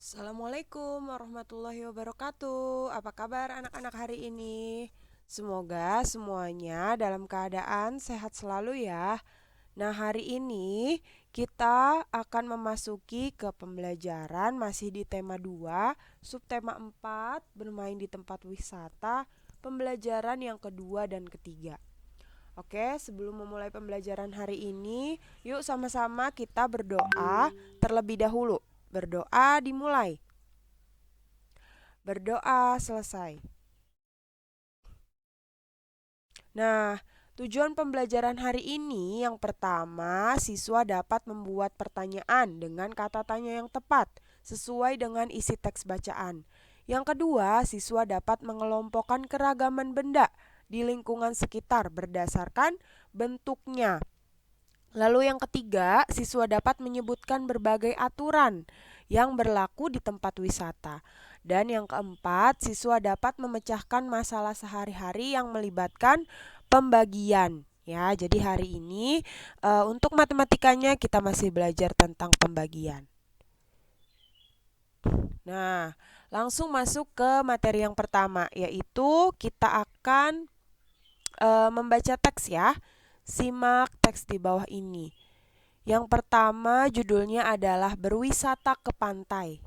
Assalamualaikum warahmatullahi wabarakatuh. Apa kabar anak-anak hari ini? Semoga semuanya dalam keadaan sehat selalu ya. Nah, hari ini kita akan memasuki ke pembelajaran masih di tema 2, subtema 4, bermain di tempat wisata, pembelajaran yang kedua dan ketiga. Oke, sebelum memulai pembelajaran hari ini, yuk sama-sama kita berdoa terlebih dahulu. Berdoa dimulai. Berdoa selesai. Nah, tujuan pembelajaran hari ini yang pertama, siswa dapat membuat pertanyaan dengan kata tanya yang tepat sesuai dengan isi teks bacaan. Yang kedua, siswa dapat mengelompokkan keragaman benda di lingkungan sekitar berdasarkan bentuknya. Lalu yang ketiga, siswa dapat menyebutkan berbagai aturan yang berlaku di tempat wisata. Dan yang keempat, siswa dapat memecahkan masalah sehari-hari yang melibatkan pembagian. Ya, jadi hari ini untuk matematikanya kita masih belajar tentang pembagian. Nah, langsung masuk ke materi yang pertama, yaitu kita akan membaca teks ya. Simak teks di bawah ini. Yang pertama judulnya adalah Berwisata ke Pantai.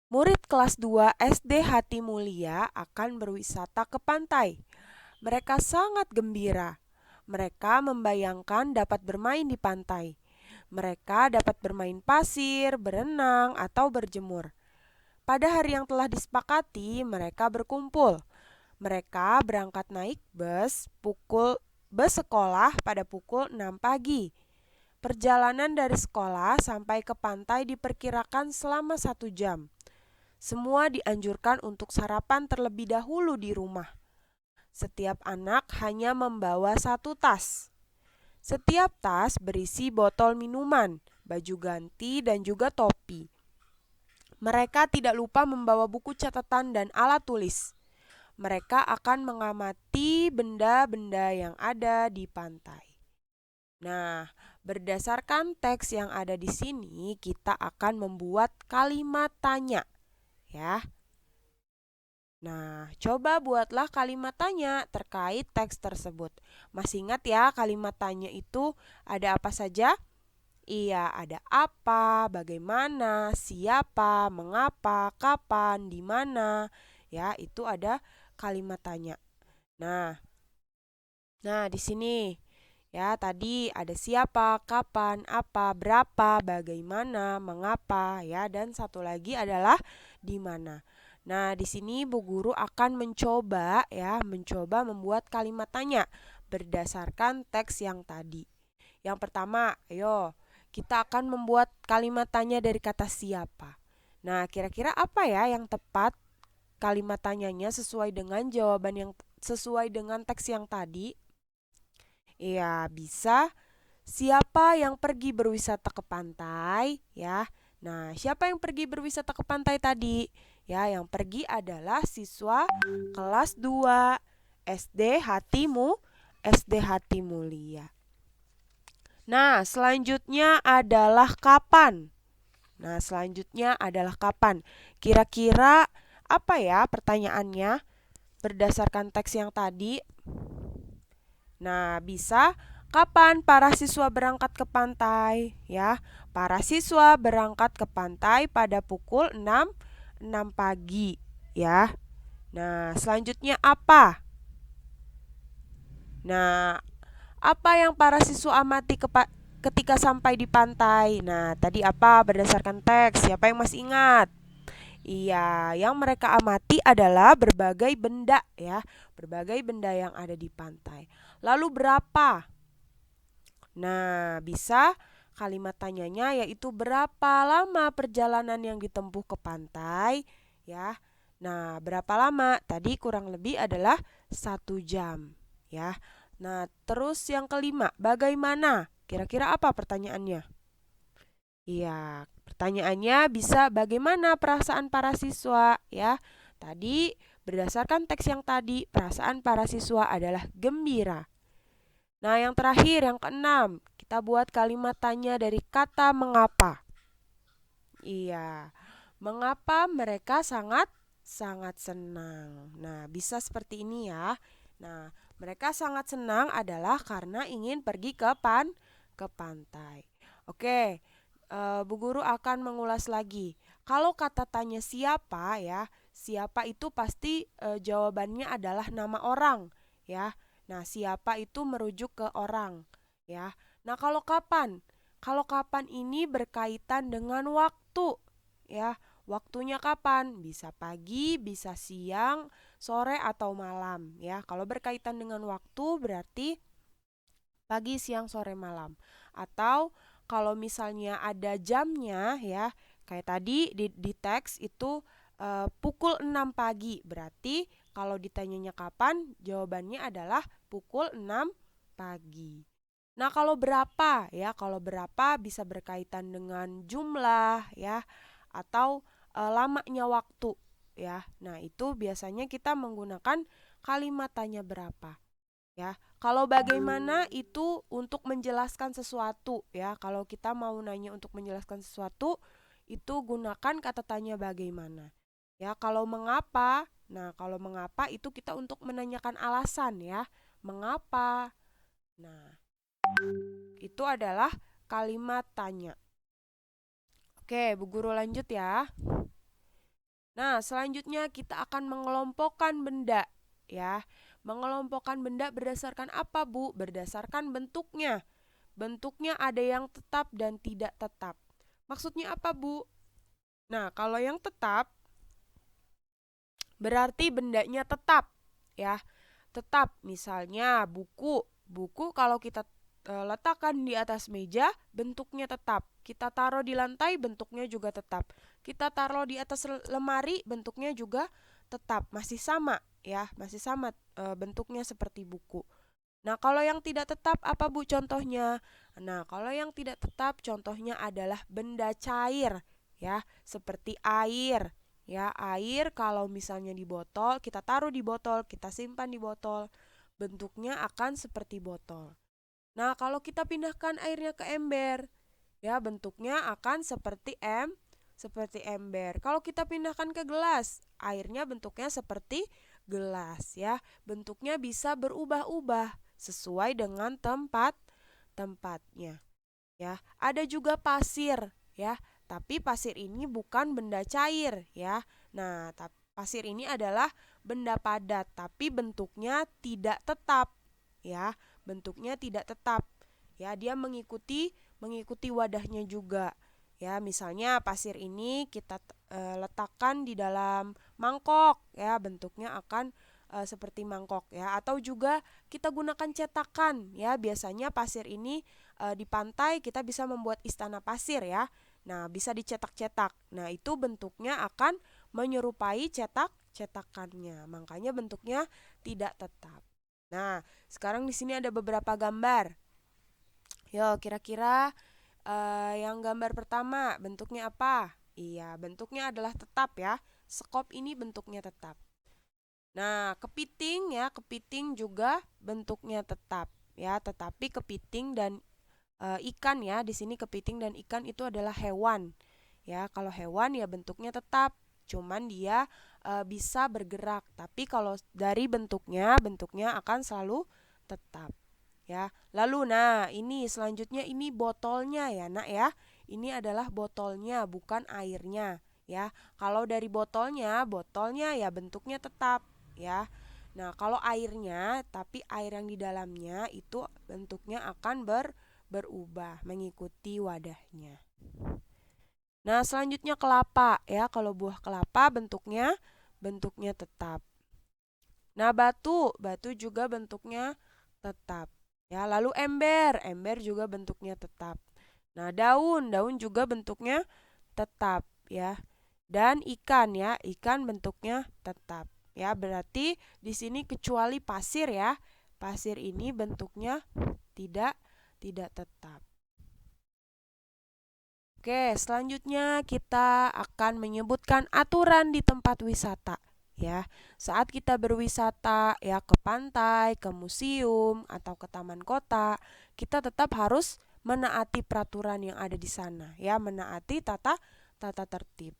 Murid kelas 2 SD Hati Mulia akan berwisata ke pantai. Mereka sangat gembira. Mereka membayangkan dapat bermain di pantai. Mereka dapat bermain pasir, berenang, atau berjemur. Pada hari yang telah disepakati, mereka berkumpul. Mereka berangkat naik bus sekolah pada pukul 6 pagi. Perjalanan dari sekolah sampai ke pantai diperkirakan selama 1 jam. Semua dianjurkan untuk sarapan terlebih dahulu di rumah. Setiap anak hanya membawa 1 tas. Setiap tas berisi botol minuman, baju ganti, dan juga topi. Mereka tidak lupa membawa buku catatan dan alat tulis. Mereka akan mengamati benda-benda yang ada di pantai. Nah, berdasarkan teks yang ada di sini, kita akan membuat kalimat tanya, ya. Nah, coba buatlah kalimat tanya terkait teks tersebut. Masih ingat ya, kalimat tanya itu ada apa saja? Iya, ada apa, bagaimana, siapa, mengapa, kapan, di mana. Ya, itu ada kalimat tanya. Nah, di sini ya, tadi ada siapa, kapan, apa, berapa, bagaimana, mengapa, ya, dan satu lagi adalah di mana. Nah, di sini Bu Guru akan mencoba membuat kalimat tanya berdasarkan teks yang tadi. Yang pertama, ayo, kita akan membuat kalimat tanya dari kata siapa. Nah, kira-kira apa ya yang tepat kalimat tanyanya sesuai dengan jawaban yang sesuai dengan teks yang tadi? Iya, bisa. Siapa yang pergi berwisata ke pantai, ya. Nah, siapa yang pergi berwisata ke pantai tadi? Ya, yang pergi adalah siswa kelas 2 SD Hati Mulia. Nah, selanjutnya adalah kapan? Kira-kira apa ya pertanyaannya berdasarkan teks yang tadi? Nah, bisa kapan para siswa berangkat ke pantai? Ya, para siswa berangkat ke pantai pada pukul 6 pagi, ya. Nah, selanjutnya apa? Nah, apa yang para siswa amati ketika sampai di pantai? Nah, tadi apa berdasarkan teks? Siapa yang masih ingat? Iya, yang mereka amati adalah berbagai benda ya, berbagai benda yang ada di pantai. Lalu berapa? Nah, bisa kalimat tanyanya yaitu berapa lama perjalanan yang ditempuh ke pantai, ya. Nah, berapa lama? Tadi kurang lebih adalah 1 jam, ya. Nah, terus yang kelima, bagaimana? Kira-kira apa pertanyaannya? Iya, pertanyaannya bisa bagaimana perasaan para siswa, ya. Tadi berdasarkan teks yang tadi, perasaan para siswa adalah gembira. Nah, yang terakhir, yang keenam, kita buat kalimat tanya dari kata mengapa. Iya, Mengapa mereka sangat senang? Nah, bisa seperti ini ya. Nah, mereka sangat senang adalah karena ingin pergi ke pantai. Oke, Bu Guru akan mengulas lagi. Kalau kata tanya siapa ya, siapa itu pasti jawabannya adalah nama orang ya. Nah, siapa itu merujuk ke orang ya. Nah, kalau kapan? Kalau kapan ini berkaitan dengan waktu ya. Waktunya kapan? Bisa pagi, bisa siang, sore atau malam ya. Kalau berkaitan dengan waktu berarti pagi, siang, sore, malam. Atau kalau misalnya ada jamnya ya, kayak tadi di teks itu pukul 6 pagi. Berarti kalau ditanyanya kapan, jawabannya adalah pukul 6 pagi. Nah, kalau berapa ya? Kalau berapa bisa berkaitan dengan jumlah ya atau lamanya waktu ya. Nah, itu biasanya kita menggunakan kalimat tanya berapa. Ya, kalau bagaimana itu untuk menjelaskan sesuatu ya. Kalau kita mau nanya untuk menjelaskan sesuatu, itu gunakan kata tanya bagaimana. Ya, kalau mengapa, nah kalau mengapa itu kita untuk menanyakan alasan ya. Mengapa? Nah, itu adalah kalimat tanya. Oke, Bu Guru lanjut ya. Nah, selanjutnya kita akan mengelompokkan benda ya. Mengelompokkan benda berdasarkan apa, Bu? Berdasarkan bentuknya. Bentuknya ada yang tetap dan tidak tetap. Maksudnya apa, Bu? Nah, kalau yang tetap berarti bendanya tetap ya. Tetap, misalnya buku. Buku kalau kita letakkan di atas meja, bentuknya tetap. Kita taruh di lantai, bentuknya juga tetap. Kita taruh di atas lemari, bentuknya juga tetap. Masih sama ya, masih sama bentuknya seperti buku. Nah, kalau yang tidak tetap apa, Bu, contohnya? Nah, kalau yang tidak tetap contohnya adalah benda cair ya, seperti air. Ya, air kalau misalnya di botol, kita taruh di botol, kita simpan di botol, bentuknya akan seperti botol. Nah, kalau kita pindahkan airnya ke ember, ya bentuknya akan seperti ember. Kalau kita pindahkan ke gelas, airnya bentuknya seperti gelas ya. Bentuknya bisa berubah-ubah sesuai dengan tempatnya ya. Ada juga pasir ya, tapi pasir ini bukan benda cair ya. Nah, pasir ini adalah benda padat tapi bentuknya tidak tetap ya. Bentuknya tidak tetap. Ya, dia mengikuti wadahnya juga. Ya, misalnya pasir ini kita letakkan di dalam mangkok ya, bentuknya akan seperti mangkok ya, atau juga kita gunakan cetakan ya. Biasanya pasir ini di pantai kita bisa membuat istana pasir ya. Nah, bisa dicetak-cetak. Nah, itu bentuknya akan menyerupai cetakannya. Makanya bentuknya tidak tetap. Nah, sekarang di sini ada beberapa gambar. Yo, kira-kira yang gambar pertama bentuknya apa? Iya, bentuknya adalah tetap ya. Sekop ini bentuknya tetap. Nah, kepiting ya, kepiting juga bentuknya tetap ya, tetapi kepiting dan ikan ya, di sini kepiting dan ikan itu adalah hewan. Ya, kalau hewan ya bentuknya tetap, cuman dia bisa bergerak, tapi kalau dari bentuknya akan selalu tetap. Ya, lalu nah ini selanjutnya ini botolnya ya nak ya. Ini adalah botolnya bukan airnya ya. Kalau dari botolnya ya bentuknya tetap ya. Nah, kalau airnya, tapi air yang di dalamnya itu bentuknya akan berubah mengikuti wadahnya. Nah, selanjutnya kelapa ya. Kalau buah kelapa bentuknya tetap. Nah, batu juga bentuknya tetap. Ya, lalu ember juga bentuknya tetap. Nah, daun juga bentuknya tetap ya. Dan ikan ya, ikan bentuknya tetap. Ya, berarti di sini kecuali pasir ya. Pasir ini bentuknya tidak tetap. Oke, selanjutnya kita akan menyebutkan aturan di tempat wisata. Ya, saat kita berwisata ya ke pantai, ke museum atau ke taman kota, kita tetap harus menaati peraturan yang ada di sana ya, menaati tata tertib.